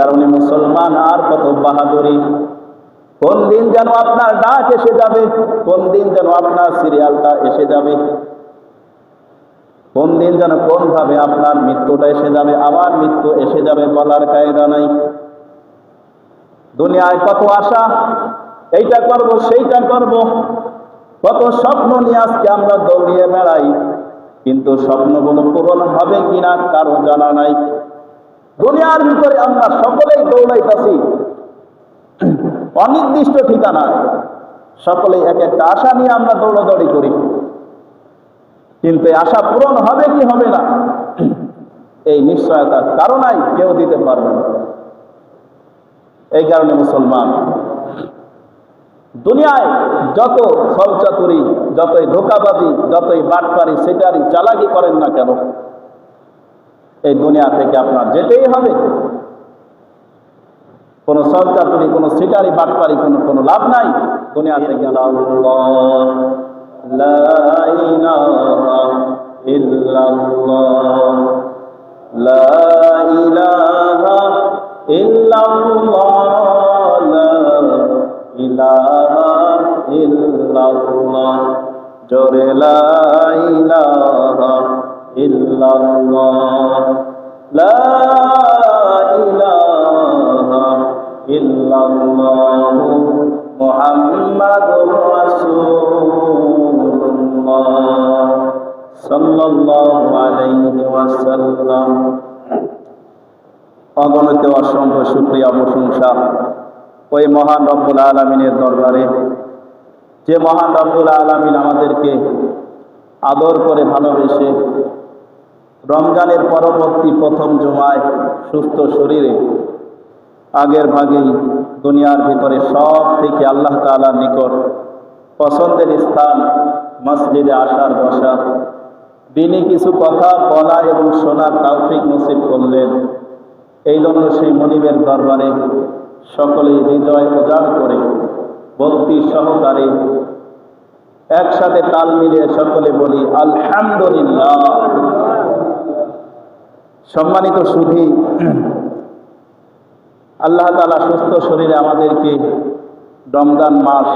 কারণে মুসলমান আর কত বাহাদুরি, কোন দিন যেন আপনার ডাক এসে যাবে, কোন দিন যেন আপনার সিরিয়ালটা এসে যাবে, কোন দিন যেন কোন ভাবে আপনার মৃত্যুটা এসে যাবে, আমার মৃত্যু এসে যাবে বলার কায়দা নাই। দুনিয়ায় কত আশা, এইটা করব সেইটা করব, কত স্বপ্ন নিয়ে আজকে আমরা দৌড়িয়ে বেড়াই, কিন্তু স্বপ্নগুলো পূরণ হবে কিনা কারো জানা নাই। দুনিয়ার ভিতরে আমরা সকলেই দৌড়াইতেছি অনির্দিষ্ট ঠিকানায়, সকলেই এক একটা আশা নিয়ে আমরা দৌড়াদৌড়ি করি, কিন্তু এই আশা পূরণ হবে কি হবে না এই নিশ্চয়তার কারণেই কেউ দিতে পারবে না। এই কারণে মুসলমান দুনিয়ায় যত ছলচাতুরি, যতই ধোঁকাবাজি, যতই বাটপারি সেটারই চালাকি করেন না কেন, এই দুনিয়া থেকে আপনার যেতেই হবে। কোনো ছলচাতুরি, কোনো সিটারি বাটপারি কোনো লাভ নাই দুনিয়া থেকে। লা ইলাহা ইল্লাল্লাহ, লা ইলাহা ইল্লাল্লাহ, লা ইলাহা ইল্লাল্লাহ, জোরে লা ইলাহা ইল্লাল্লাহ, লা ইলাহা ইল্লাল্লাহ, মুহাম্মাদুর রাসূলুল্লাহ সাল্লাল্লাহু আলাইহি ওয়াসাল্লাম। অগণিত অসংখ্য শুকরিয়া প্রশংসা ওই মহান রব্বুল আলামিনের দরবারে, যে মহান রব্বুল আলামিন আমাদেরকে আদর করে ভালোবেসে রমজানের পরবর্তী প্রথম জুমায় সুস্থ শরীরে আগের ভাগেই দুনিয়ার ভিতরে সব থেকে আল্লাহ তাআলার নিকট পছন্দের স্থান মসজিদে আসার বসার, দিনে কিছু কথা বলা এবং শোনার তৌফিক নসিব করলেন। এই জন্য সেই মনিবের দরবারে সকলেই হৃদয় উজাড় করে ভক্তি সহকারে একসাথে তাল মিলিয়ে সকলে বলি আলহামদুলিল্লাহ। সম্মানিত সুধী, আল্লাহ তাআলা সুস্থ শরীরে আমাদেরকে রমজান মাস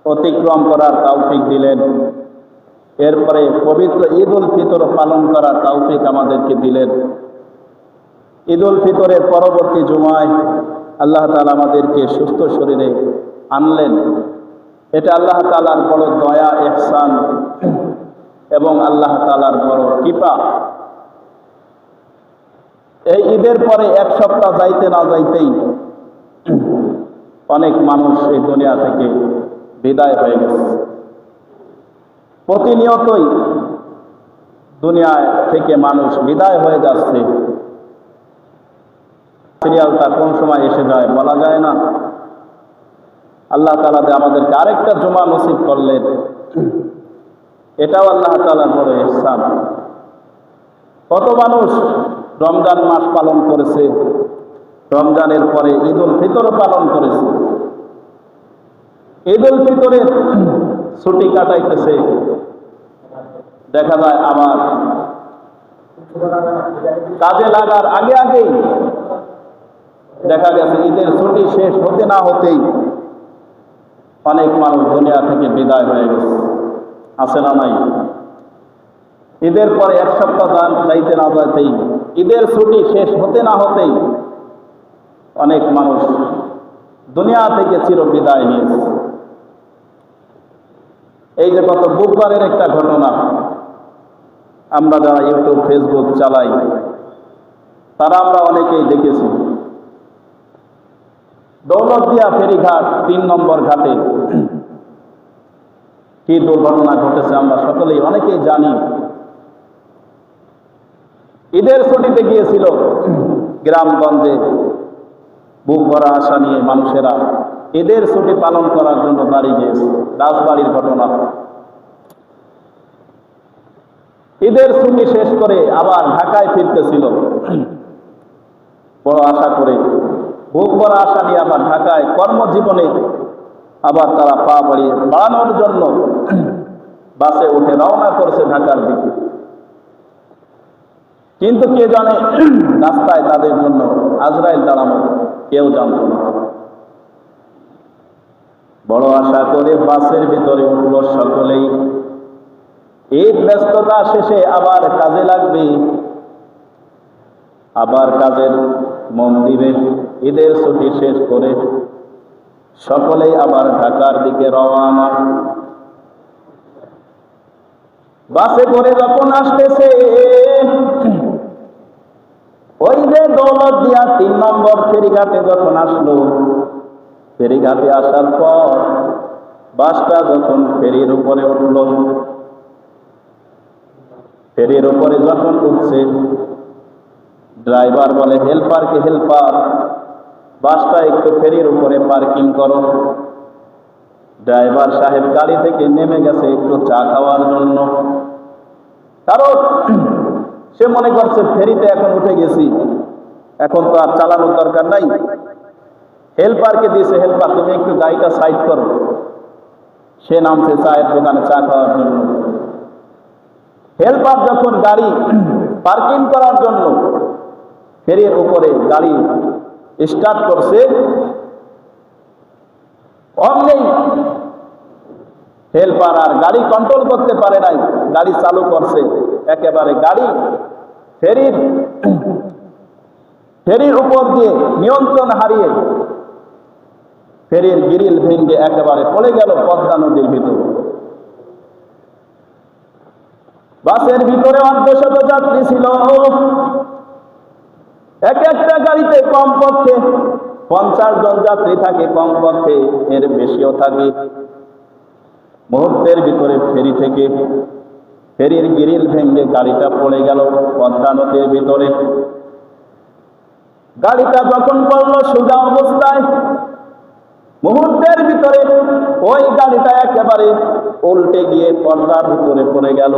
অতিক্রম করার তৌফিক দিলেন, এরপরে পবিত্র ঈদ উল ফিতর পালন করার তৌফিক আমাদেরকে দিলেন। ঈদ উল ফিতরের পরবর্তী জুমায় আল্লাহ তাআলা আমাদেরকে সুস্থ শরীরে আনলেন। এটা আল্লাহ তাআলার বড় দয়া, ইহসান এবং আল্লাহ তাআলার বড় কৃপা। এই ঈদের পরে এক সপ্তাহ যাইতে না যাইতেই অনেক মানুষ এই দুনিয়া থেকে বিদায় হয়ে গেছে। প্রতিনিয়তই দুনিয়া থেকে মানুষ বিদায় হয়ে যাচ্ছে, সিরিয়ালটা কোন সময় এসে যায় বলা যায় না। আল্লাহ তাআলা যে আমাদেরকে আরেকটা জুমা নসিব করলেন, এটাও আল্লাহ তাআলার বড় ইহসান। কত মানুষ রমজান মাস পালন করেছে, রমজানের পরে ঈদ উল ফিতর পালন করেছে, ঈদ উল ফিতরের ছুটি কাটাইতেছে, দেখা যায় আবার কাজে লাগার আগে আগেই দেখা গেছে ঈদের ছুটি শেষ হতে না হতেই অনেক মানুষ দুনিয়া থেকে বিদায় হয়ে গেছে। আছে না নাই? ঈদের পরে এক সপ্তাহ যাইতে না যাইতেই, ঈদের ছুটি শেষ হতে না হতেই অনেক মানুষ দুনিয়া থেকে চির বিদায় নিয়েছে। এই যে গত বুধবারের একটা ঘটনা, আমরা যারা ইউটিউব ফেসবুক চালাই তারা আমরা অনেকেই দেখেছি। দৌলতদিয়া ফেরিঘাট ৩ নম্বর ঘাটে কি দুর্ঘটনা ঘটেছে আমরা সকলেই অনেকেই জানি। ঈদের ছুটিতে গিয়েছিল গ্রামগঞ্জে, বুক ভরা আশা নিয়ে মানুষেরা ঈদের ছুটি পালন করার জন্য বাড়ি গিয়েছে। রাজবাড়ির ঘটনা। ঈদের ছুটি শেষ করে আবার ঢাকায় ফিরতেছিল বড় আশা করে, বুক ভরা আশা নিয়ে আবার ঢাকায় কর্মজীবনে আবার তারা পা বাড়ানোর জন্য বাসে উঠে রওনা করছে ঢাকার দিকে। কিন্তু কে জানে রাস্তায় তাদের জন্য আজরাইল দাঁড়ানো, কেউ জানত না। বড় আশা করে বাসের ভিতরে উঠল সকলেই। ঈদ ব্যস্ততা শেষে আবার কাজে লাগবে, আবার কাজের মন দিবে। ঈদের ছুটি শেষ করে সকলেই আবার ঢাকার দিকে রওনা। বাসে করে যখন আসতেছে, ওই যে দৌলতদিয়া ৩ নম্বর ফেরিঘাটে যখন আসলো, ফেরিঘাটে আসার পর বাসটা যখন ফেরির উপরে উঠল, ফেরির উপরে যখন উঠছে, ড্রাইভার বলে হেল্পারকে, হেল্পার বাসটা একটু ফেরির উপরে পার্কিং করো। ড্রাইভার সাহেব গাড়ি থেকে নেমে গেছে একটু চা খাওয়ার জন্য, কারণ সে মনে করছে ফেরিতে এখন উঠে গেছি, এখন তো আর চালানোর দরকার নাই। হেল্পারকে দিয়েছে, হেল্পার তুমি একটু গাড়িটা সাইড করো। সে নামছে চায়ের দোকানে চা খাওয়ার জন্য। হেল্পার যখন গাড়ি পার্কিং করার জন্য ফেরির উপরে গাড়ি স্টার্ট করছে, অমনি হেল্পার আর গাড়ি কন্ট্রোল করতে পারে নাই, গাড়ি চালু করছে একেবারে গাড়ি ফেরির উপর দিয়ে নিয়ন্ত্রণ হারিয়ে ফেরির গ্রিল ভেঙে একেবারে পড়ে গেল পদ্মা নদীর ভিতর। বাসের ভিতরে ১০০ যাত্রী ছিল। এক একটা গাড়িতে কমপক্ষে ৫০ জন যাত্রী থাকে, কমপক্ষে এর বেশিও থাকে। মুহূর্তের ভিতরে ফেরি থেকে ফেরির গ্রিল ভেঙে গাড়িটা পড়ে গেল পদ্মা নদীর ভিতরে। গাড়িটা যখন পড়লো সোজা অবস্থায়, মুহূর্তের ভিতরে ওই গাড়িটা একেবারে উল্টে গিয়ে পদ্মার ভিতরে পড়ে গেল।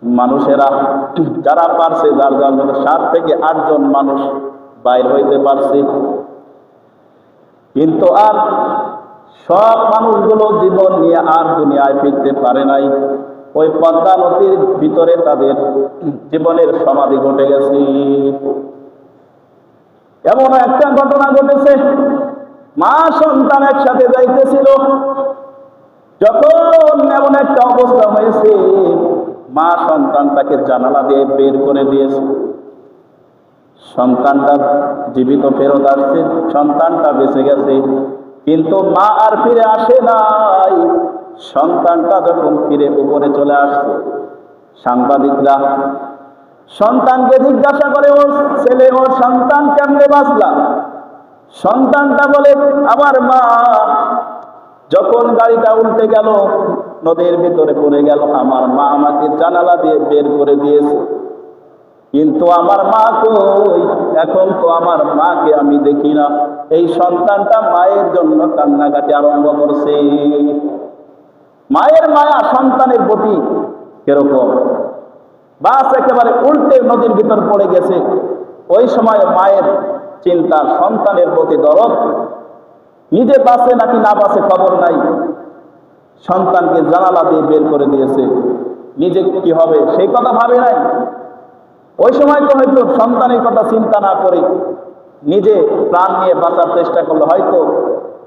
মানুষেরা যারা পারছে, যার যার মধ্যে ৭ থেকে ৮ জন মানুষ বাইর হইতে পারছে, কিন্তু আর সব মানুষগুলো জীবন নিয়ে আর দুনিয়ায় ফিরতে পারে নাই। ওই পদ্মা নদীর ভিতরে তাদের জীবনের সমাধি ঘটে গেছে। এমন একটা ঘটনা ঘটেছে, মা সন্তান একসাথে যাইতেছিল, যখন এমন একটা অবস্থা হয়েছে, মা সন্তানটাকে জানালা দিয়ে বের করে দিয়েছে। সন্তানটা জীবিত ফেরত আসছে, সন্তানটা বেঁচে গেছে, কিন্তু মা আর ফিরে আসে নাই। সন্তানটা যখন ফিরে উপরে চলে আসছে, সাংবাদিকরা সন্তানকে জিজ্ঞাসা করে, ওর ছেলে, ওর সন্তান কেমনে বাঁচলা? সন্তানটা বলে, আমার মা যখন গাড়িটা উল্টে গেল, নদীর ভিতরে পড়ে গেল, আমার মা আমাকে জানালা দিয়ে বের করে দিয়েছে, কিন্তু আমার মা কই? এখন তো আমার মাকে আমি দেখি না। এই সন্তানটা মায়ের জন্য কান্নাকাটি আরম্ভ করছে। মায়ের মায়া সন্তানের প্রতি কিরকম? বাস একেবারে উল্টে নদীর ভিতর পড়ে গেছে, ওই সময় মায়ের চিন্তা, সন্তানের প্রতি দরদ, নিজে বাঁচে নাকি না বাঁচে খবর নাই, সন্তানকে জানালা দিয়ে বের করে দিয়েছে, নিজে কি হবে সেই কথা ভাবে নাই। ওই সময় তো হয়তো সন্তানের কথা চিন্তা না করে নিজে প্রাণ নিয়ে বাঁচার চেষ্টা করলে হয়তো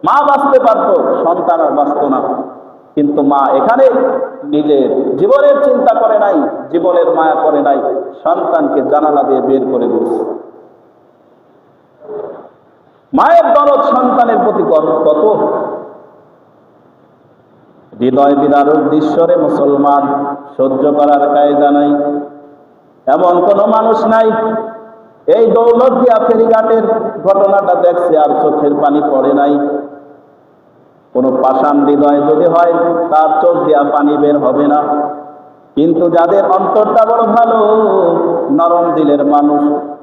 মা বাঁচতে পারত, সন্তান আর বাঁচত না। কিন্তু মা এখানে নিজের জীবনের চিন্তা করে নাই, জীবনের মায়া করে নাই, সন্তানকে জানালা দিয়ে বের করে দিয়েছে। মায়ের দরদ সন্তানের প্রতি কত! হৃদয় বিদারক দৃশ্যরে মুসলমান সহ্য করার কায়দা নাই, এমন কোন মানুষ নাই এই দৌলতদিয়া ফেরিঘাটের ঘটনাটা দেখছে আর চোখের পানি পড়ে নাই। কোন পাষাণ হৃদয় যদি হয়, তার চোখ দিয়া পানি বের হবে না। কিন্তু যাদের অন্তরটা বড় ভালো, নরম দিলের মানুষ,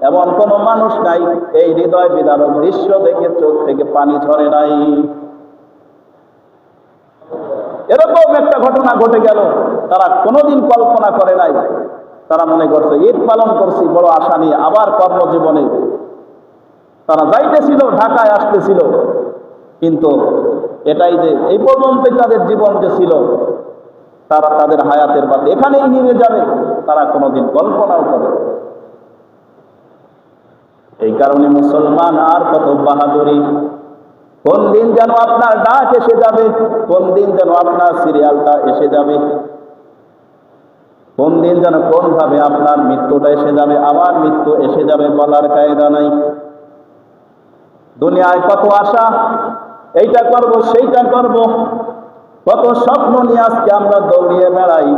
এমন কোন মানুষ নাই এই হৃদয় বিদারক দৃশ্য দেখে চোখ থেকে পানি ঝরে নাই। এরকম একটা ঘটনা ঘটে গেল, তারা কোনোদিন কল্পনা করে নাই। তারা মনে করছে ঈদ পালন করছি বড় আশা নিয়ে, আবার কর্মজীবনে তারা যাইতেছিল, ঢাকায় আসতেছিল, কিন্তু এটাই যে এই পর্যন্ত তাদের জীবন যে ছিল, তারা তাদের হায়াতের বাতি এখানেই নিভে যাবে, তারা কোনোদিন কল্পনাও করে। এই কারণে মুসলমান আর কত বাহাদুরি, কোন দিন যেন আপনার ডাক এসে যাবে, কোন দিন যেন আপনার সিরিয়ালটা এসে যাবে, কোন দিন যেন কোন ভাবে আপনার মৃত্যুটা এসে যাবে, আমার মৃত্যু এসে যাবে বলার কায়দা নাই। দুনিয়ায় কত আশা, এইটা করব সেইটা করব, কত স্বপ্ন নিয়ে আজকে আমরা দৌড়িয়ে বেড়াই,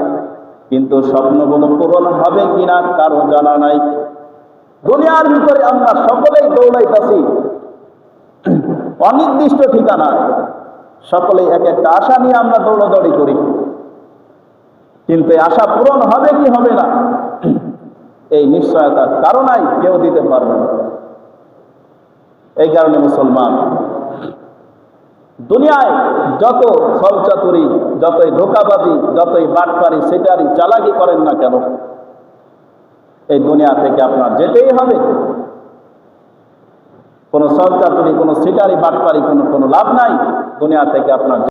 কিন্তু স্বপ্নগুলো পূরণ হবে কিনা কারো জানা নাই। দুনিয়ার ভিতরে আমরা সকলেই দৌড়াইতেছি অনির্দিষ্ট ঠিকানায়, সকলেই এক একটা আশা নিয়ে আমরা দৌড়াদৌড়ি করি, কিন্তু এই আশা পূরণ হবে কি হবে না এই নিশ্চয়তার কারণেই কেউ দিতে পারবে না। এই কারণে মুসলমান দুনিয়ায় যত ছলচাতুরি, যতই ধোঁকাবাজি, যতই বাটপারি সেটারই চালাকি করেন না কেন, এই দুনিয়া থেকে আপনার যেতেই হবে। কোনো ছলচাতুরি, কোনো সিটারি বাটপারি কোনো লাভ নাই, দুনিয়া থেকে আপনার